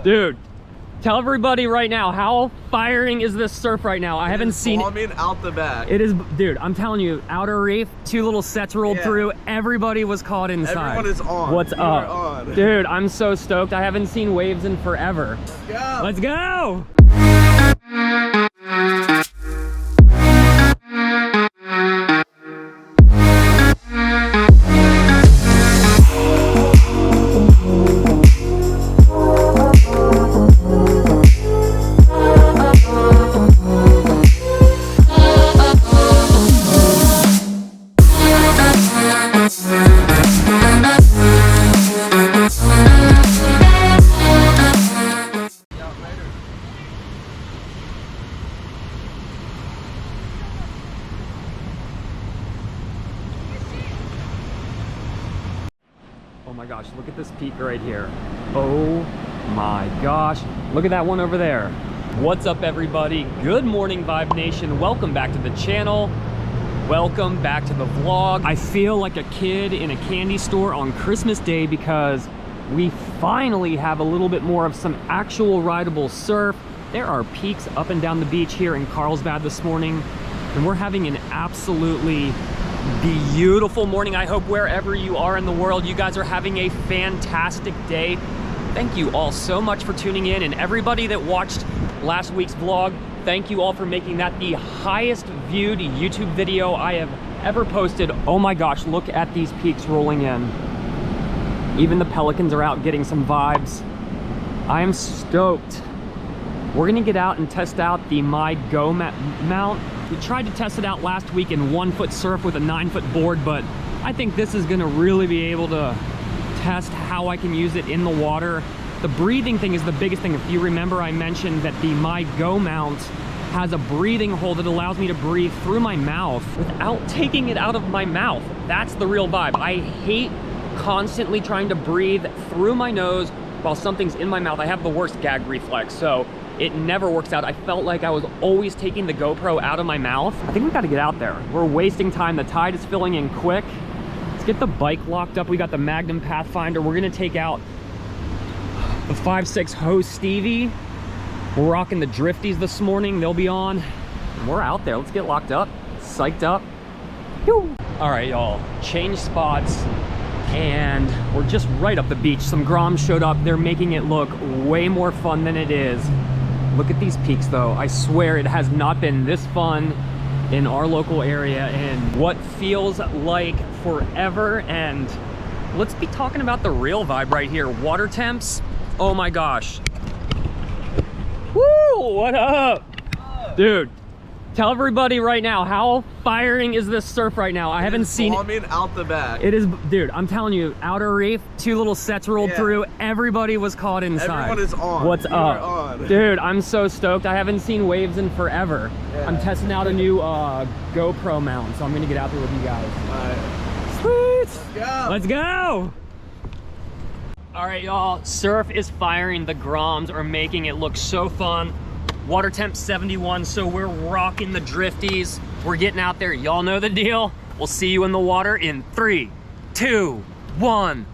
Dude, tell everybody right now, how firing is this surf right now? I haven't seen it out the back. It is, dude, I'm telling you, outer reef, 2 little sets rolled through, everybody was caught inside. Everyone is on. What's up? Dude, I'm so stoked. I haven't seen waves in forever. Let's go. Let's go. Oh my gosh, look at this peak right here. Oh my gosh, look at that one over there. What's up everybody? Good morning Vibe Nation. Welcome back to the channel. Welcome back to the vlog. I feel like a kid in a candy store on Christmas Day because we finally have a little bit more of some actual rideable surf. There are peaks up and down the beach here in Carlsbad this morning, and we're having an absolutely beautiful morning. I hope wherever you are in the world, you guys are having a fantastic day. Thank you all so much for tuning in, and everybody that watched last week's vlog, thank you all for making that the highest viewed YouTube video I have ever posted. Oh my gosh, look at these peaks rolling in. Even the pelicans are out getting some vibes. I am stoked. We're gonna get out and test out the MyGoMount. We tried to test it out last week in 1-foot surf with a 9-foot board, but I think this is gonna really be able to test how I can use it in the water. The breathing thing is the biggest thing. If you remember, I mentioned that the MyGoMount has a breathing hole that allows me to breathe through my mouth without taking it out of my mouth. That's the real vibe. I hate constantly trying to breathe through my nose while something's in my mouth. I have the worst gag reflex, so it never works out. I felt like I was always taking the GoPro out of my mouth. I think we gotta get out there. We're wasting time. The tide is filling in quick. Let's get the bike locked up. We got the Magnum Pathfinder. We're gonna take out the 5.6 Hose Stevie. We're rocking the Drifties this morning. They'll be on. And we're out there. Let's get locked up, psyched up. Whew. All right, y'all, change spots. And we're just right up the beach. Some groms showed up. They're making it look way more fun than it is. Look at these peaks though. I swear it has not been this fun in our local area in what feels like forever. And let's be talking about the real vibe right here. Water temps. Oh my gosh. Woo, what up? Dude, tell everybody right now, how firing is this surf right now? I haven't seen it out the back. It is, dude, I'm telling you, outer reef, 2 little sets rolled through, everybody was caught inside. Everyone is on. What's up? Dude, I'm so stoked. I haven't seen waves in forever. I'm testing out a new GoPro mount, so I'm gonna get out there with you guys. All right. Sweet. Let's go. Let's go. All right, y'all, surf is firing. The groms are making it look so fun. Water temp 71, so we're rocking the Drifties. We're getting out there. Y'all know the deal. We'll see you in the water in 3, 2, 1.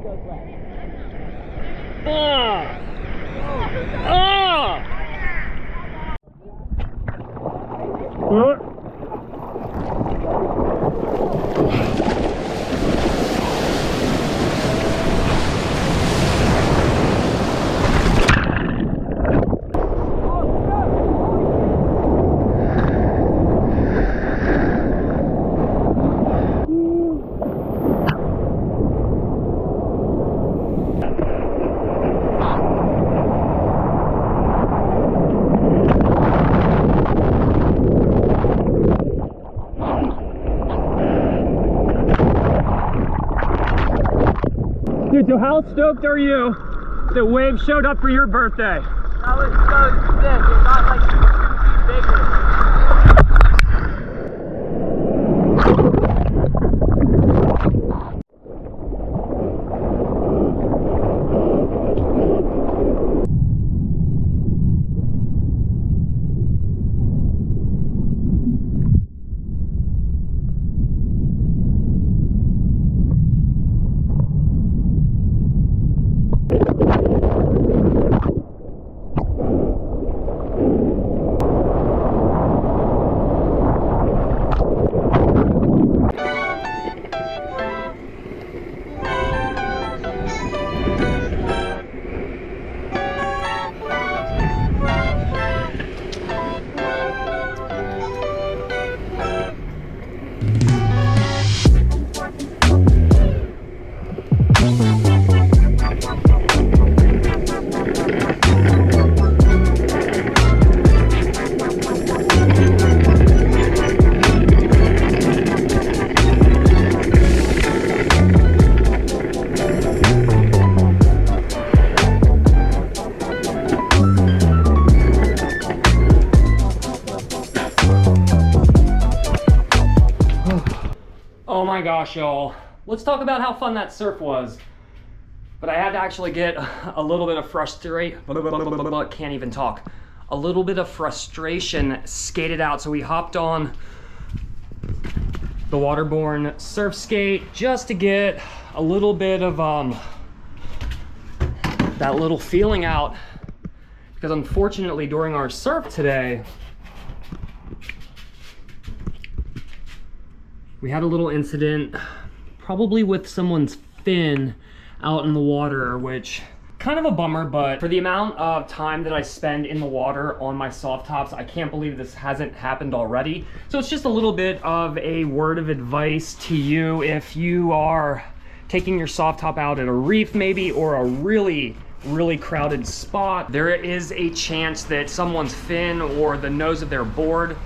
goes left. Dude, so how stoked are you that waves showed up for your birthday? That was so sick. It got like 2 feet bigger. Oh my gosh, y'all. Let's talk about how fun that surf was. But I had to actually get a little bit of frustration. Can't even talk. A little bit of frustration skated out. So we hopped on the waterborne surf skate just to get a little bit of that little feeling out. Because unfortunately during our surf today, we had a little incident, probably with someone's fin out in the water, which kind of a bummer, but for the amount of time that I spend in the water on my soft tops, I can't believe this hasn't happened already. So it's just a little bit of a word of advice to you if you are taking your soft top out at a reef maybe, or a really crowded spot. There is a chance that someone's fin or the nose of their board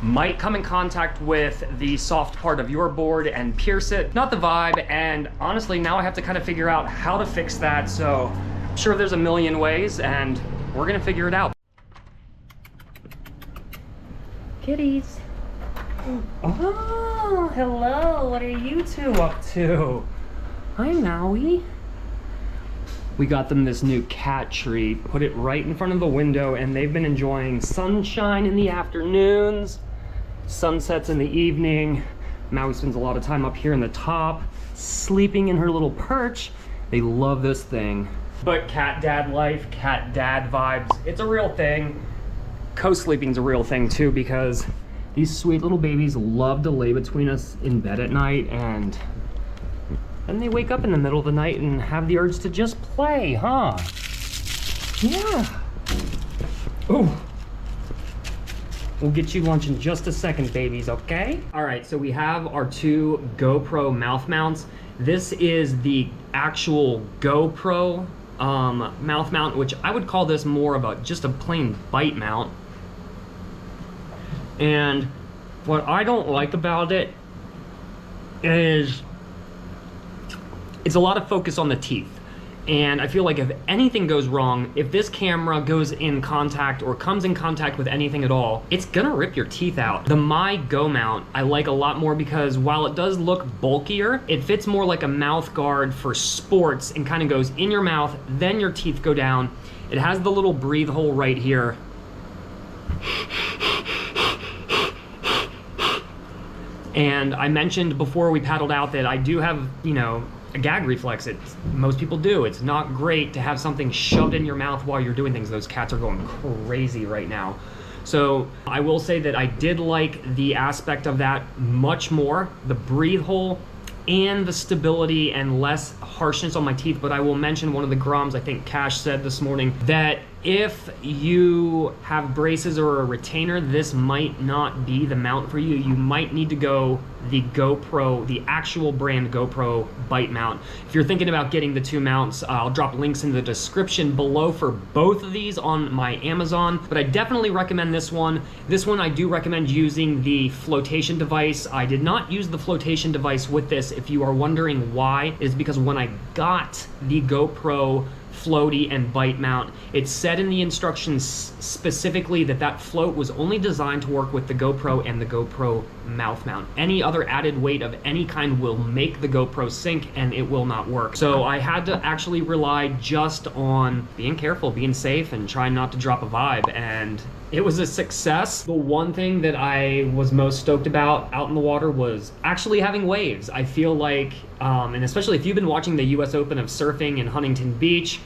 might come in contact with the soft part of your board and pierce it. Not the vibe, and honestly now I have to kind of figure out how to fix that. So I'm sure there's a million ways and we're gonna figure it out. Kitties. Oh, hello, what are you two up to? Hi, Maui. We got them this new cat tree, put it right in front of the window, and they've been enjoying sunshine in the afternoons, sunsets in the evening. Maui spends a lot of time up here in the top, sleeping in her little perch. They love this thing. But cat dad life, cat dad vibes, it's a real thing. Co-sleeping's a real thing too, because these sweet little babies love to lay between us in bed at night, and then they wake up in the middle of the night and have the urge to just play, huh? Yeah. Ooh. We'll get you lunch in just a second, babies, okay? All right, so we have our 2 GoPro mouth mounts. This is the actual GoPro mouth mount, which I would call this more of just a plain bite mount. And what I don't like about it is it's a lot of focus on the teeth. And I feel like if anything goes wrong, if this camera goes in contact or comes in contact with anything at all, it's gonna rip your teeth out. The MyGoMount I like a lot more because while it does look bulkier, it fits more like a mouth guard for sports and kind of goes in your mouth, then your teeth go down. It has the little breathe hole right here. And I mentioned before we paddled out that I do have, you know, a gag reflex. Most people do. It's not great to have something shoved in your mouth while you're doing things. Those cats are going crazy right now. So I will say that I did like the aspect of that much more, the breathe hole and the stability and less harshness on my teeth. But I will mention one of the groms, I think Cash said this morning, that if you have braces or a retainer, this might not be the mount for you. You might need to go the GoPro, the actual brand GoPro bite mount. If you're thinking about getting the two mounts, I'll drop links in the description below for both of these on my Amazon, but I definitely recommend this one. This one I do recommend using the flotation device. I did not use the flotation device with this. If you are wondering why, is because when I got the GoPro floaty and bite mount, it said in the instructions specifically that that float was only designed to work with the GoPro and the GoPro mouth mount. Any other added weight of any kind will make the GoPro sink and it will not work. So I had to actually rely just on being careful, being safe, and trying not to drop a vibe, and it was a success. The one thing that I was most stoked about out in the water was actually having waves. I feel like, and especially if you've been watching the US Open of surfing in Huntington Beach,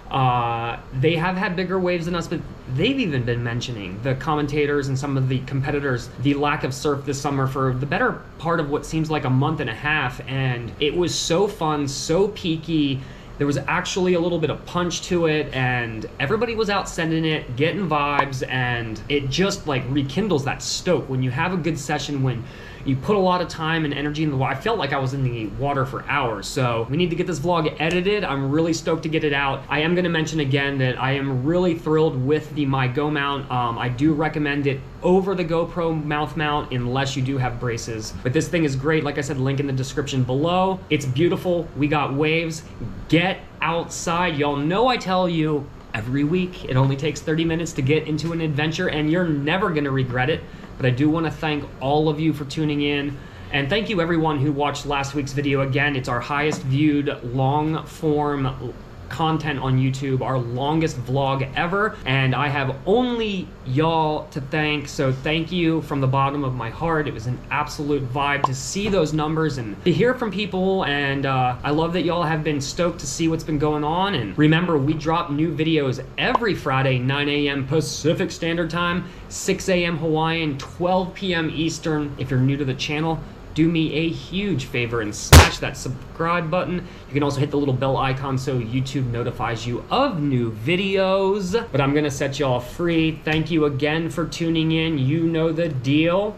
they have had bigger waves than us, but they've even been mentioning, the commentators and some of the competitors, the lack of surf this summer for the better part of what seems like a month and a half, and it was so fun, so peaky. There was actually a little bit of punch to it, and everybody was out sending it, getting vibes, and it just like rekindles that stoke when you have a good session, when you put a lot of time and energy in the water. I felt like I was in the water for hours. So we need to get this vlog edited. I'm really stoked to get it out. I am gonna mention again that I am really thrilled with the MyGoMount. I do recommend it over the GoPro mouth mount unless you do have braces. But this thing is great. Like I said, link in the description below. It's beautiful. We got waves. Get outside. Y'all know I tell you every week, it only takes 30 minutes to get into an adventure and you're never gonna regret it. But I do want to thank all of you for tuning in. And thank you everyone who watched last week's video. Again, it's our highest viewed long form content on YouTube, our longest vlog ever, and I have only y'all to thank, so thank you from the bottom of my heart. It was an absolute vibe to see those numbers and to hear from people, and I love that y'all have been stoked to see what's been going on. And remember, we drop new videos every Friday, 9 a.m. Pacific Standard Time, 6 a.m. Hawaiian, 12 p.m. Eastern. If you're new to the channel, do me a huge favor and smash that subscribe button. You can also hit the little bell icon so YouTube notifies you of new videos. But I'm gonna set y'all free. Thank you again for tuning in. You know the deal.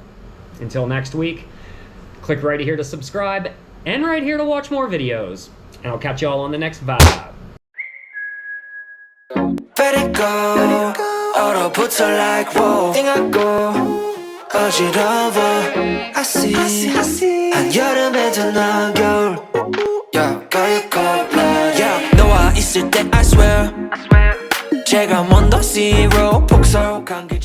Until next week, click right here to subscribe and right here to watch more videos. And I'll catch y'all on the next vibe. Let it go. 얼어붙어 like whoa. Think I go. 어지러워 I see 한여름에도 난 겨울 Yeah, girl, blood Yeah, 너와 있을 때 I swear 제가 먼저 zero 폭설한 그